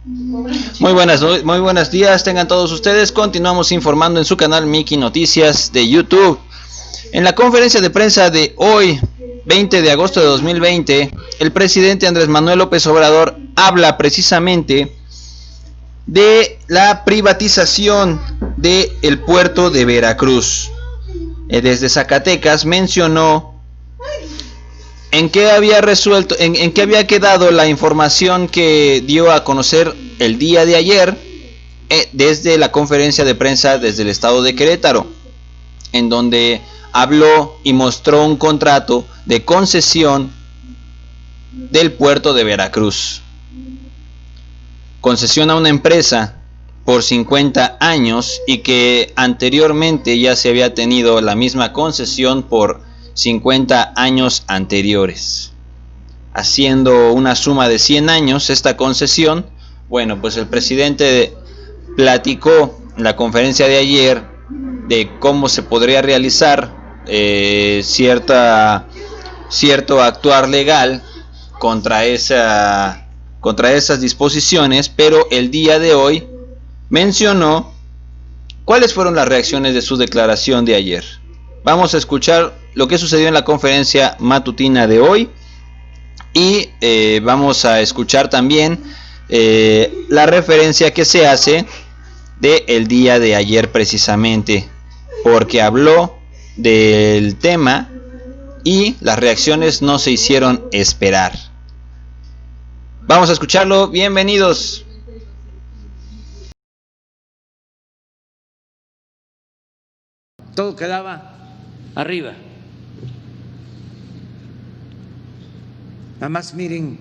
Muy buenos días, tengan todos ustedes. Continuamos informando en su canal Miki Noticias de YouTube. En la conferencia de prensa de hoy, 20 de agosto de 2020, el presidente Andrés Manuel López Obrador habla precisamente de la privatización del puerto de Veracruz. Desde Zacatecas mencionó en qué había quedado la información que dio a conocer el día de ayer desde la conferencia de prensa desde el estado de Querétaro, en donde habló y mostró un contrato de concesión del puerto de Veracruz. Concesión a una empresa por 50 años y que anteriormente ya se había tenido la misma concesión por 50 años anteriores. Haciendo una suma de 100 años esta concesión, bueno, pues el presidente platicó en la conferencia de ayer de cómo se podría realizar cierto actuar legal contra esas disposiciones, pero el día de hoy mencionó cuáles fueron las reacciones de su declaración de ayer. Vamos a escuchar lo que sucedió en la conferencia matutina de hoy y vamos a escuchar también la referencia que se hace del día de ayer precisamente, porque habló del tema y las reacciones no se hicieron esperar. Vamos a escucharlo, bienvenidos. Todo quedaba arriba. Nada más miren,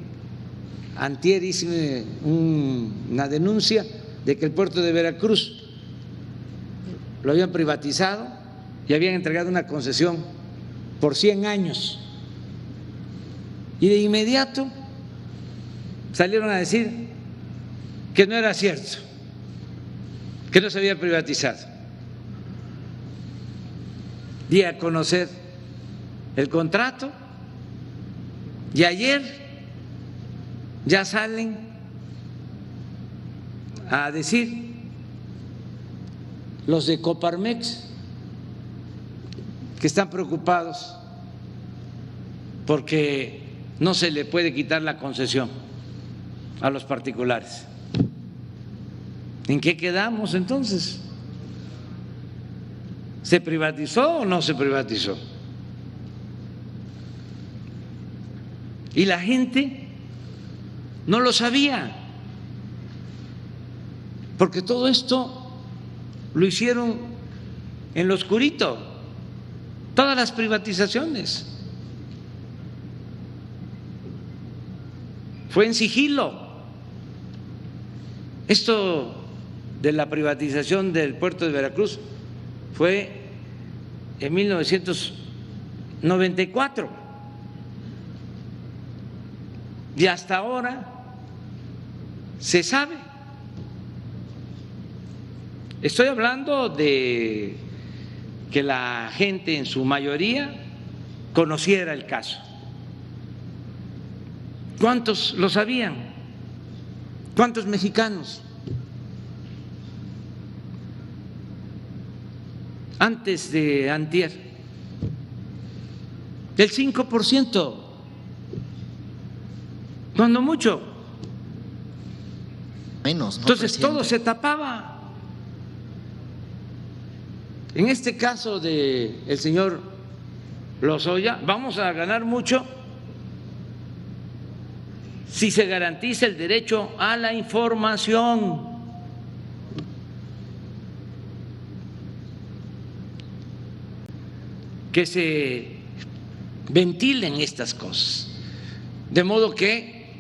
antier hice una denuncia de que el puerto de Veracruz lo habían privatizado y habían entregado una concesión por 100 años. Y de inmediato salieron a decir que no era cierto, que no se había privatizado. Di a conocer el contrato y ayer ya salen a decir los de Coparmex que están preocupados porque no se le puede quitar la concesión a los particulares. ¿En qué quedamos entonces? ¿Se privatizó o no se privatizó? Y la gente no lo sabía, porque todo esto lo hicieron en lo oscurito, todas las privatizaciones. Fue en sigilo. Esto de la privatización del puerto de Veracruz fue en 1994 y hasta ahora se sabe. Estoy hablando de que la gente en su mayoría conociera el caso. ¿Cuántos lo sabían? ¿Cuántos mexicanos? Antes de antier, el 5%, cuando mucho. Menos, ¿no, entonces presidente? todo se tapaba. En este caso del señor Lozoya, vamos a ganar mucho si se garantiza el derecho a la información. Que se ventilen estas cosas, de modo que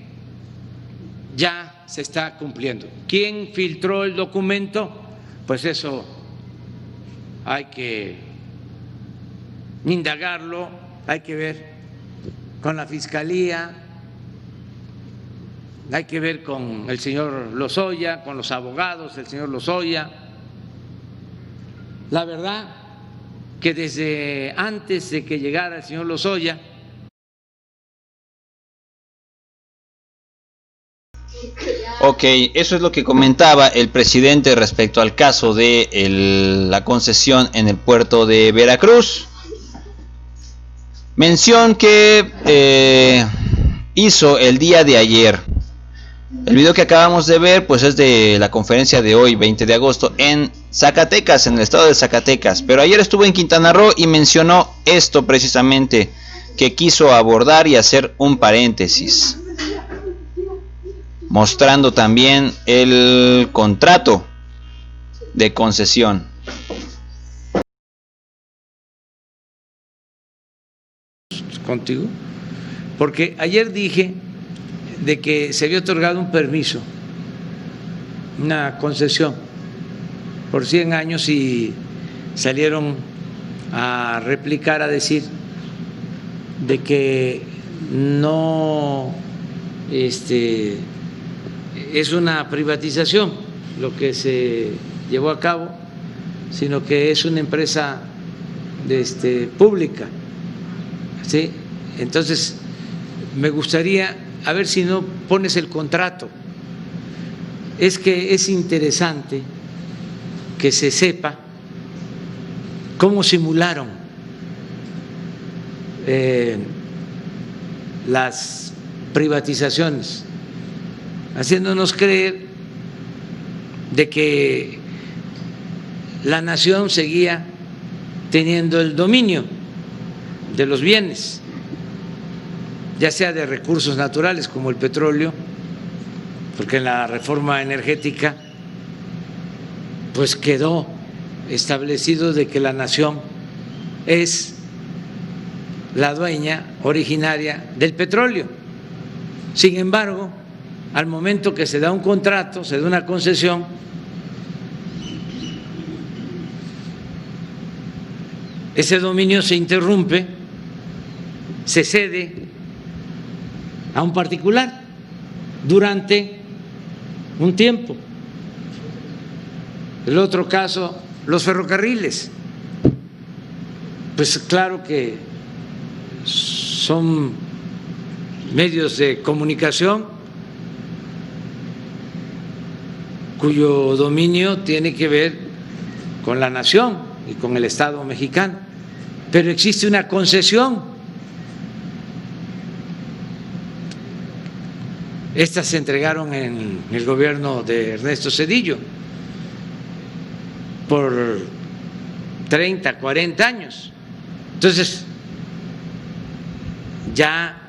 ya se está cumpliendo. ¿Quién filtró el documento? Pues eso hay que indagarlo, hay que ver con la Fiscalía, hay que ver con el señor Lozoya, con los abogados del señor Lozoya. La verdad que desde antes de que llegara el señor Lozoya Ok, eso es lo que comentaba el presidente respecto al caso de la concesión en el puerto de Veracruz. Mención que hizo el día de ayer. El video que acabamos de ver pues es de la conferencia de hoy, 20 de agosto, en Zacatecas, en el estado de Zacatecas. Pero ayer estuvo en Quintana Roo y mencionó esto precisamente, que quiso abordar y hacer un paréntesis, mostrando también el contrato de concesión. Contigo, porque ayer dije de que se había otorgado un permiso, una concesión por 100 años y salieron a replicar, a decir de que no es una privatización lo que se llevó a cabo, sino que es una empresa pública. ¿Sí? Entonces, me gustaría, a ver si no pones el contrato. Es que es interesante que se sepa cómo simularon las privatizaciones, haciéndonos creer de que la nación seguía teniendo el dominio de los bienes, ya sea de recursos naturales como el petróleo, porque en la reforma energética pues quedó establecido de que la nación es la dueña originaria del petróleo. Sin embargo, al momento que se da un contrato, se da una concesión, ese dominio se interrumpe, se cede a un particular durante un tiempo. El otro caso, los ferrocarriles. Pues claro que son medios de comunicación cuyo dominio tiene que ver con la nación y con el Estado mexicano, pero existe una concesión. Estas se entregaron en el gobierno de Ernesto Zedillo por 30, 40 años. Entonces, ya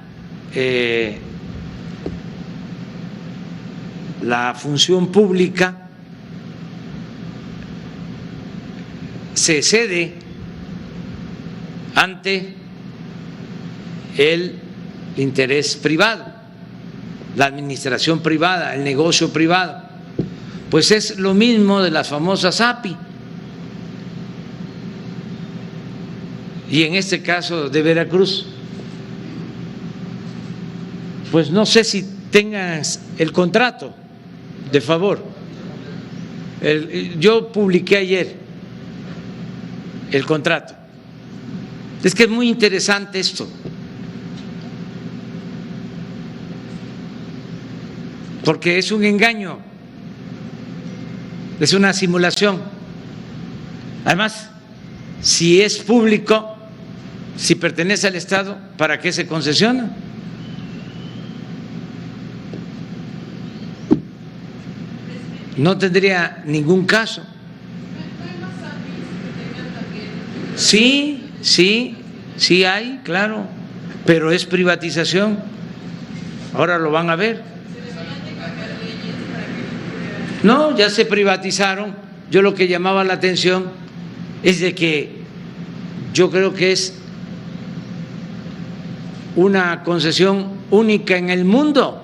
la función pública se cede ante el interés privado, la administración privada, el negocio privado. Pues es lo mismo de las famosas API. Y en este caso de Veracruz, pues no sé si tengas el contrato, de favor. Yo publiqué ayer el contrato. Es que es muy interesante esto, porque es un engaño, es una simulación. Además, si es público, si pertenece al Estado, ¿para qué se concesiona? No tendría ningún caso. Sí, sí hay, claro, pero es privatización. Ahora lo van a ver. No, ya se privatizaron. Yo lo que llamaba la atención es de que yo creo que es una concesión única en el mundo.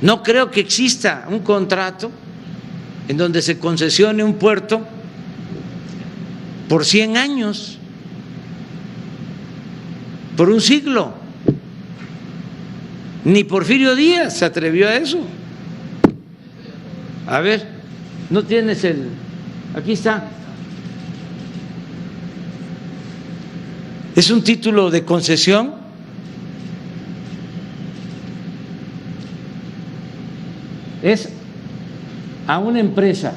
No creo que exista un contrato en donde se concesione un puerto por 100 años, por un siglo. Ni Porfirio Díaz se atrevió a eso. A ver, no tienes el... Aquí está. Es un título de concesión es a una empresa,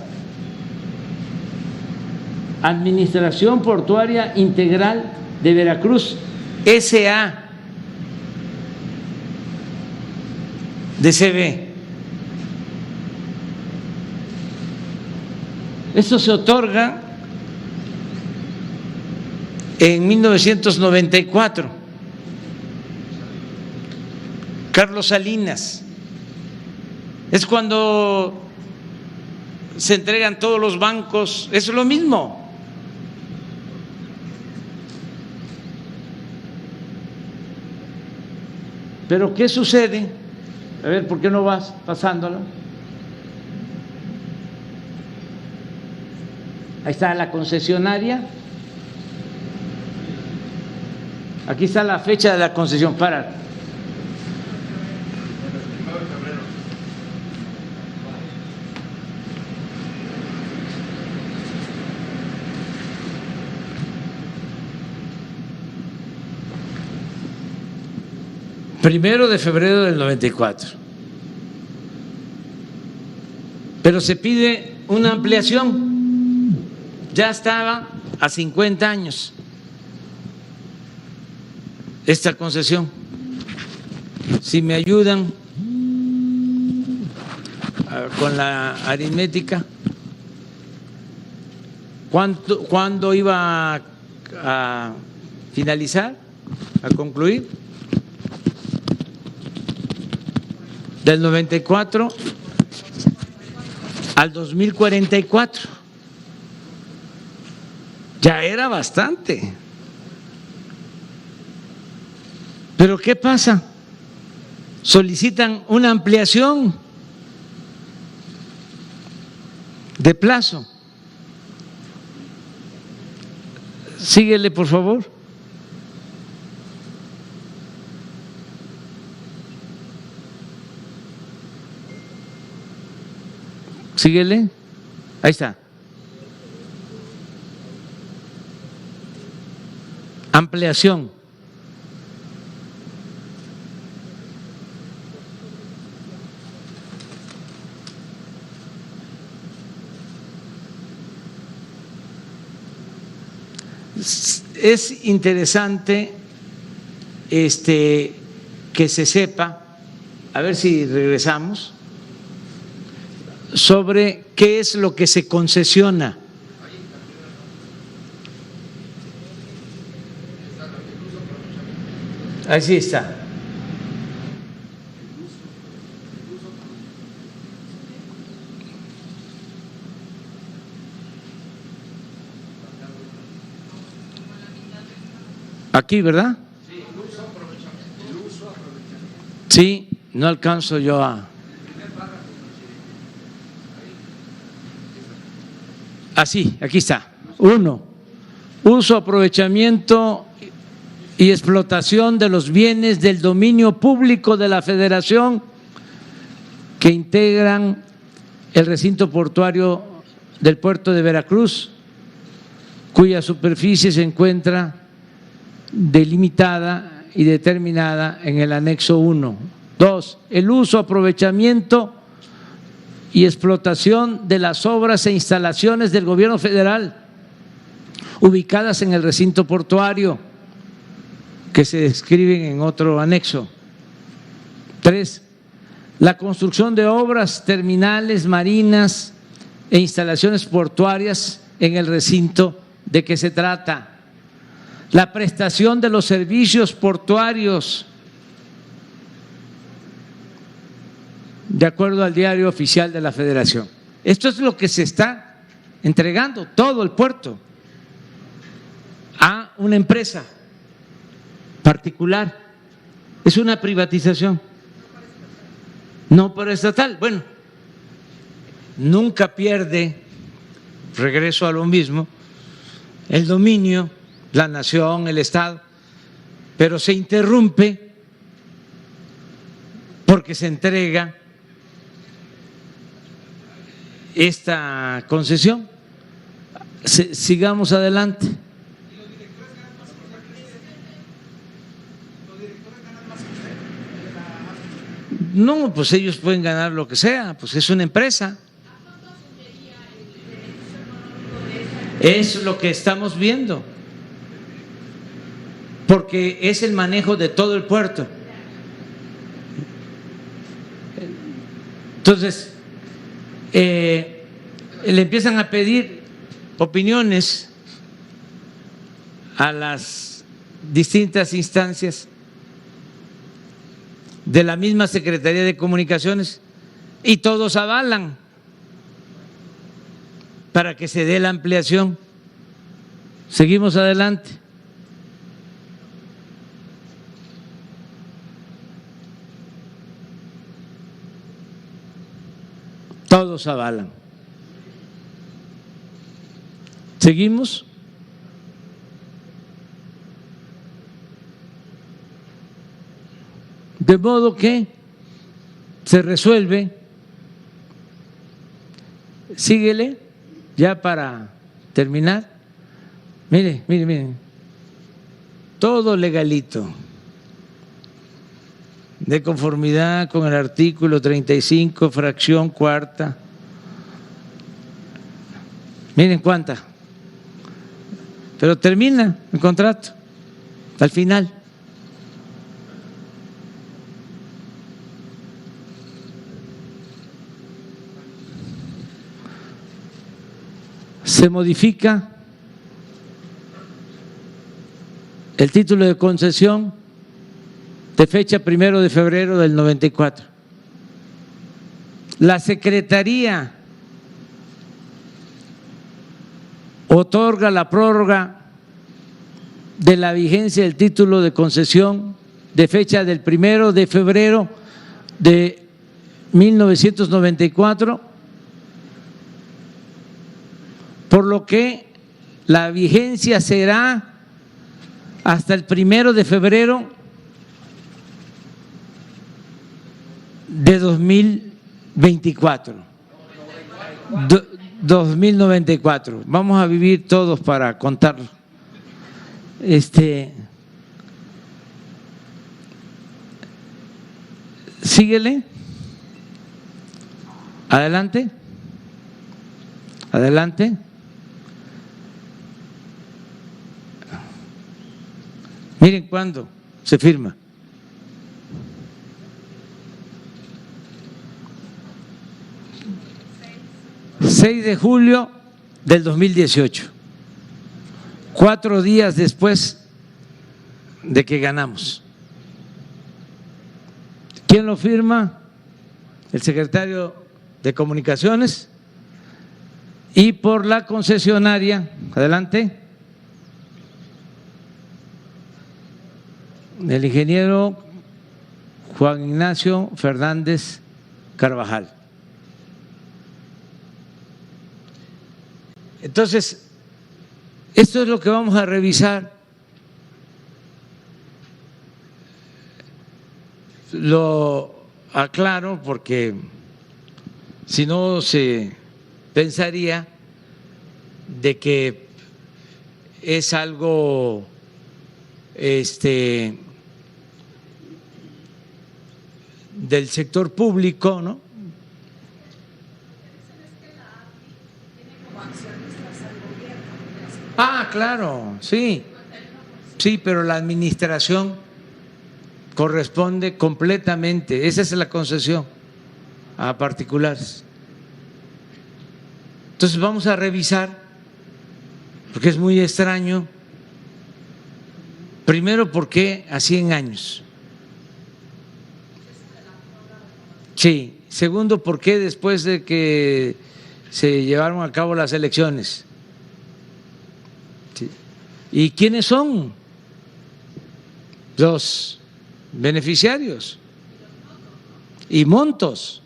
Administración Portuaria Integral de Veracruz, S.A. de CB. Esto se otorga en 1994. Carlos Salinas. Es cuando se entregan todos los bancos, es lo mismo. Pero ¿qué sucede? A ver, ¿por qué no vas pasándolo? Ahí está la concesionaria. Aquí está la fecha de la concesión. Para. Primero de febrero del 94. Pero se pide una ampliación. Ya estaba a 50 años esta concesión. Si me ayudan con la aritmética, ¿cuándo iba a finalizar, a concluir? Del 94 al 2044. Ya era bastante. Pero ¿qué pasa? Solicitan una ampliación de plazo. Síguele, por favor. Síguele. Ahí está. Ampliación. Es interesante que se sepa, a ver si regresamos, sobre qué es lo que se concesiona. Así está. Aquí, ¿verdad? Sí, no alcanzo yo a… Así, aquí está. 1. Uso, aprovechamiento y explotación de los bienes del dominio público de la Federación que integran el recinto portuario del puerto de Veracruz, cuya superficie se encuentra delimitada y determinada en el anexo 1. 2. El uso, aprovechamiento y explotación de las obras e instalaciones del gobierno federal ubicadas en el recinto portuario que se describen en otro anexo. 3. La construcción de obras terminales marinas e instalaciones portuarias en el recinto de que se trata. La prestación de los servicios portuarios de acuerdo al diario oficial de la Federación. Esto es lo que se está entregando, todo el puerto, a una empresa particular. Es una privatización, no paraestatal. Bueno, nunca pierde, regreso a lo mismo, el dominio, la nación, el Estado, pero se interrumpe porque se entrega esta concesión. Sigamos adelante. No, pues ellos pueden ganar lo que sea, pues es una empresa. Es lo que estamos viendo, porque es el manejo de todo el puerto. Entonces, le empiezan a pedir opiniones a las distintas instancias de la misma Secretaría de Comunicaciones y todos avalan para que se dé la ampliación. Seguimos adelante. Todos avalan. Seguimos. De modo que se resuelve. Síguele, ya para terminar. Mire, mire, mire. Todo legalito. De conformidad con el artículo 35, fracción cuarta. Miren cuánta. Pero termina el contrato al final. Se modifica el título de concesión de fecha 1 de febrero del 94. La Secretaría otorga la prórroga de la vigencia del título de concesión de fecha del 1 de febrero de 1994, por lo que la vigencia será hasta el 1 de febrero de 2024. 2094. Vamos a vivir todos para contarlo. Síguele. Adelante. Adelante. Miren cuándo se firma. ...6 de julio del 2018, 4 días después de que ganamos. ¿Quién lo firma? El secretario de Comunicaciones, y por la concesionaria, adelante, el ingeniero Juan Ignacio Fernández Carvajal. Entonces, esto es lo que vamos a revisar. Lo aclaro porque si no se pensaría de que es algo del sector público, ¿no? Ah, claro, sí, sí, pero la administración corresponde completamente, esa es la concesión a particulares. Entonces vamos a revisar, porque es muy extraño, primero, ¿por qué a 100 años? Sí, segundo, ¿por qué después de que se llevaron a cabo las elecciones? Sí. ¿Y quiénes son los beneficiarios? Y montos,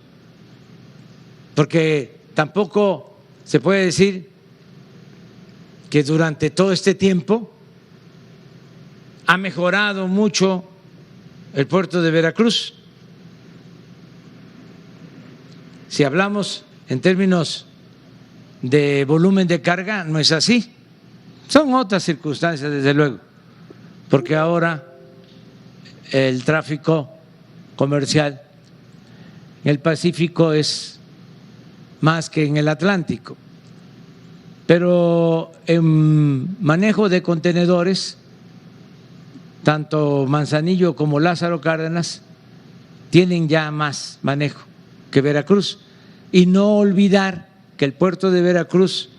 porque tampoco se puede decir que durante todo este tiempo ha mejorado mucho el puerto de Veracruz. Si hablamos en términos de volumen de carga, no es así. Son otras circunstancias, desde luego, porque ahora el tráfico comercial el Pacífico es más que en el Atlántico. Pero en manejo de contenedores, tanto Manzanillo como Lázaro Cárdenas tienen ya más manejo que Veracruz. Y no olvidar que el puerto de Veracruz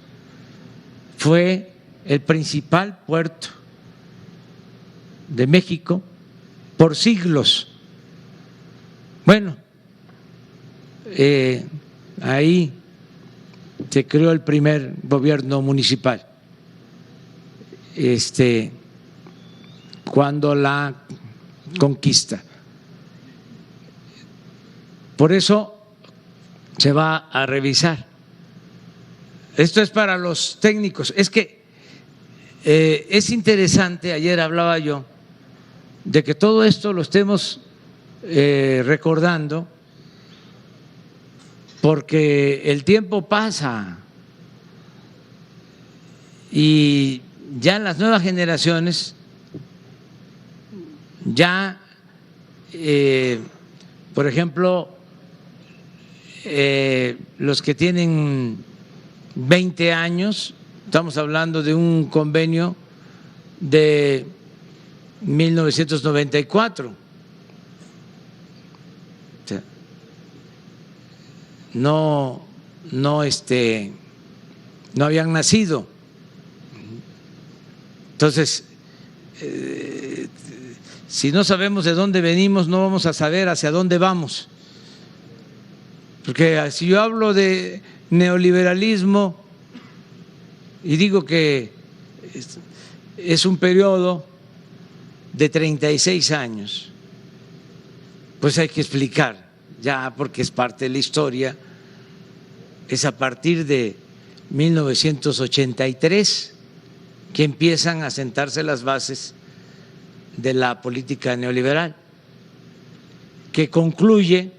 fue el principal puerto de México por siglos. Bueno, ahí se creó el primer gobierno municipal, cuando la conquista. Por eso se va a revisar. Esto es para los técnicos. Es que es interesante, ayer hablaba yo, de que todo esto lo estemos recordando, porque el tiempo pasa y ya las nuevas generaciones, ya, por ejemplo, los que tienen 20 años, estamos hablando de un convenio de 1994. O sea, no habían nacido. Entonces, si no sabemos de dónde venimos, no vamos a saber hacia dónde vamos. Porque si yo hablo de neoliberalismo y digo que es un periodo de 36 años, pues hay que explicar, ya porque es parte de la historia, es a partir de 1983 que empiezan a sentarse las bases de la política neoliberal, que concluye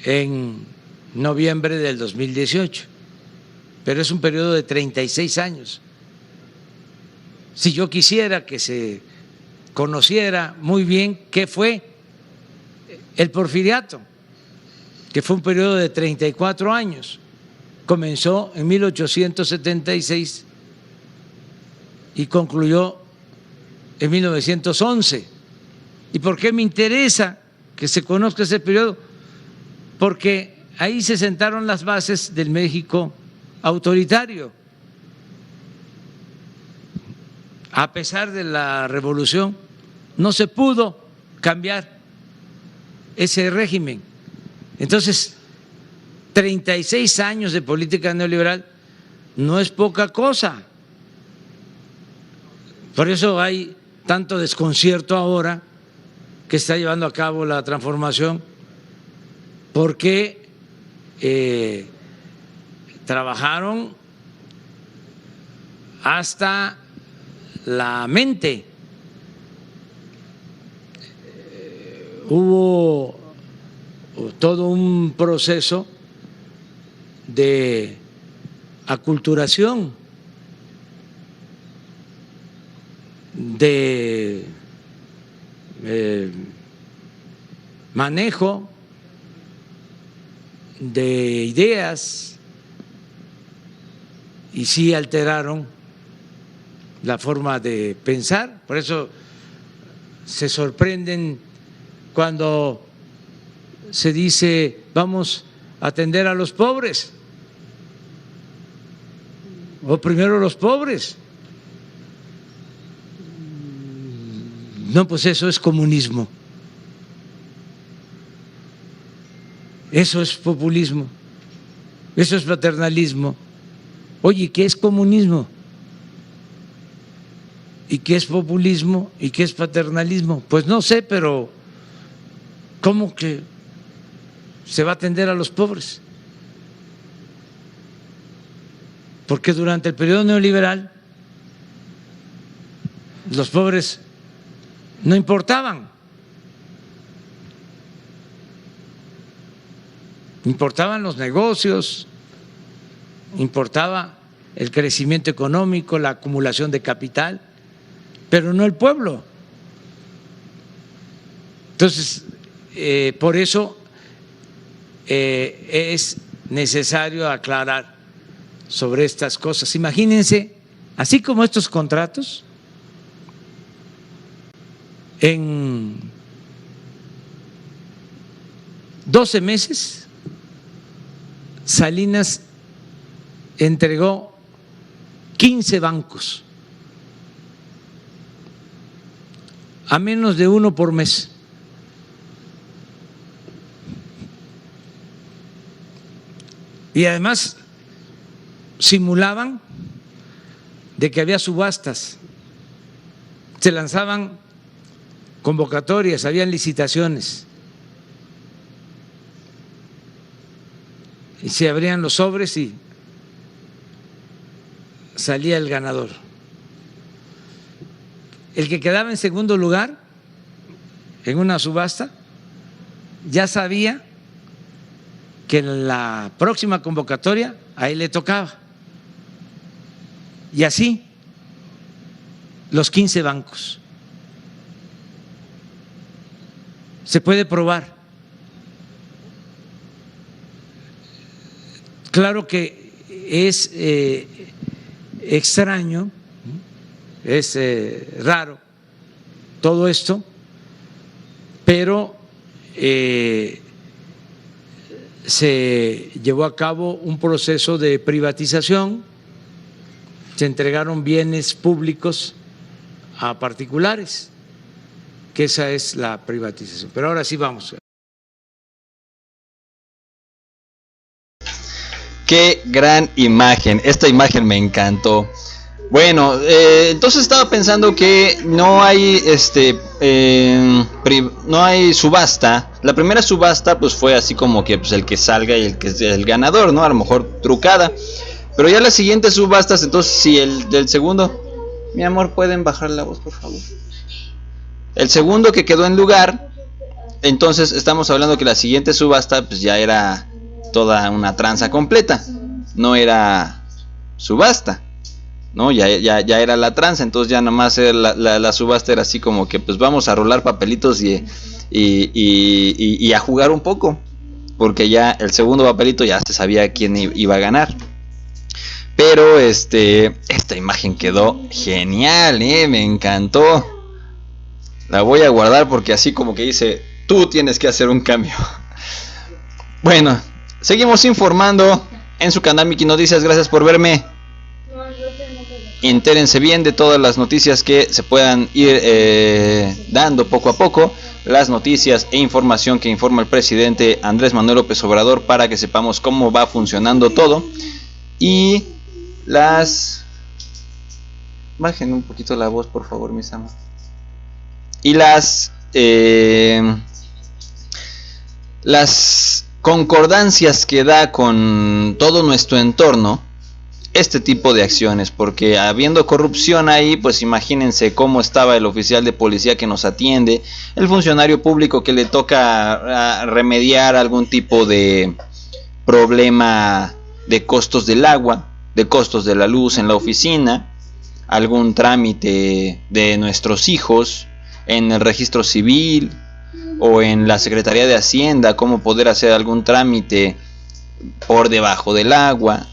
en noviembre del 2018, pero es un periodo de 36 años. Si yo quisiera que se conociera muy bien qué fue el porfiriato, que fue un periodo de 34 años, comenzó en 1876 y concluyó en 1911. ¿Y por qué me interesa que se conozca ese periodo? Porque ahí se sentaron las bases del México autoritario. A pesar de la revolución, no se pudo cambiar ese régimen. Entonces, 36 años de política neoliberal no es poca cosa. Por eso hay tanto desconcierto ahora que está llevando a cabo la transformación, porque trabajaron hasta la mente. Hubo todo un proceso de aculturación, de manejo de ideas, y sí alteraron la forma de pensar. Por eso se sorprenden cuando se dice vamos a atender a los pobres, o primero los pobres. No, pues eso es comunismo, eso es populismo, eso es paternalismo. Oye, ¿qué es comunismo? ¿Y qué es populismo? ¿Y qué es paternalismo? Pues no sé, pero ¿cómo que se va a atender a los pobres? Porque durante el periodo neoliberal los pobres no importaban. Importaban los negocios, importaba el crecimiento económico, la acumulación de capital, pero no el pueblo. Entonces, por eso es necesario aclarar sobre estas cosas. Imagínense, así como estos contratos, en 12 meses Salinas entregó 15 bancos, a menos de uno por mes. Y además simulaban de que había subastas, se lanzaban convocatorias, habían licitaciones y se abrían los sobres y salía el ganador. El que quedaba en segundo lugar en una subasta ya sabía que en la próxima convocatoria a él le tocaba. Y así los 15 bancos. Se puede probar. Claro que es extraño, es raro todo esto, pero se llevó a cabo un proceso de privatización, se entregaron bienes públicos a particulares, que esa es la privatización. Pero ahora sí vamos. Qué gran imagen, esta imagen me encantó. Bueno, entonces estaba pensando que no hay no hay subasta. La primera subasta pues fue así como que pues el que salga y el que es el ganador, ¿no? A lo mejor trucada. Pero ya las siguientes subastas, entonces si el del segundo, mi amor, ¿pueden bajar la voz, por favor? El segundo que quedó en lugar, entonces estamos hablando que la siguiente subasta pues ya era toda una tranza completa, no era subasta, ¿no? Ya era la tranza, entonces ya nomás era la subasta era así como que pues vamos a rolar papelitos y a jugar un poco, porque ya el segundo papelito ya se sabía quién iba a ganar. Pero esta imagen quedó genial, me encantó. La voy a guardar porque así como que dice, tú tienes que hacer un cambio. Bueno, seguimos informando en su canal Miki Noticias. Gracias por verme. Entérense bien de todas las noticias que se puedan ir dando poco a poco. Las noticias e información que informa el presidente Andrés Manuel López Obrador para que sepamos cómo va funcionando todo. Y bajen un poquito la voz, por favor, mis amos. Y las concordancias que da con todo nuestro entorno este tipo de acciones, porque habiendo corrupción ahí, pues imagínense cómo estaba el oficial de policía que nos atiende, el funcionario público que le toca remediar algún tipo de problema de costos del agua, de costos de la luz en la oficina, algún trámite de nuestros hijos en el registro civil o en la Secretaría de Hacienda, cómo poder hacer algún trámite por debajo del agua.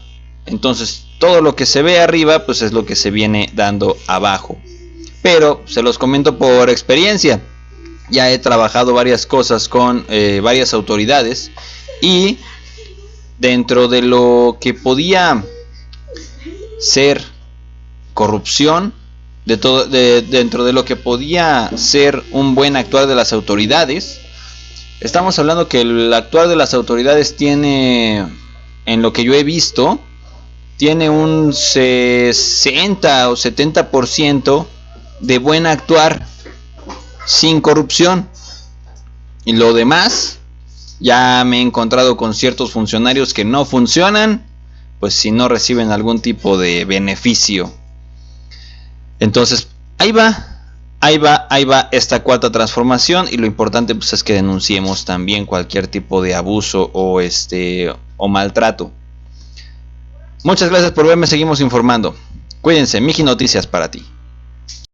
Entonces todo lo que se ve arriba pues es lo que se viene dando abajo, pero se los comento por experiencia. Ya he trabajado varias cosas con varias autoridades y dentro de lo que podía ser corrupción, dentro de lo que podía ser un buen actuar de las autoridades, estamos hablando que el actuar de las autoridades tiene, en lo que yo he visto, tiene un 60 o 70% de buen actuar sin corrupción, y lo demás ya me he encontrado con ciertos funcionarios que no funcionan pues si no reciben algún tipo de beneficio. Entonces ahí va esta cuarta transformación, y lo importante pues es que denunciemos también cualquier tipo de abuso o maltrato. Muchas gracias por verme, seguimos informando. Cuídense, Miki Noticias para ti.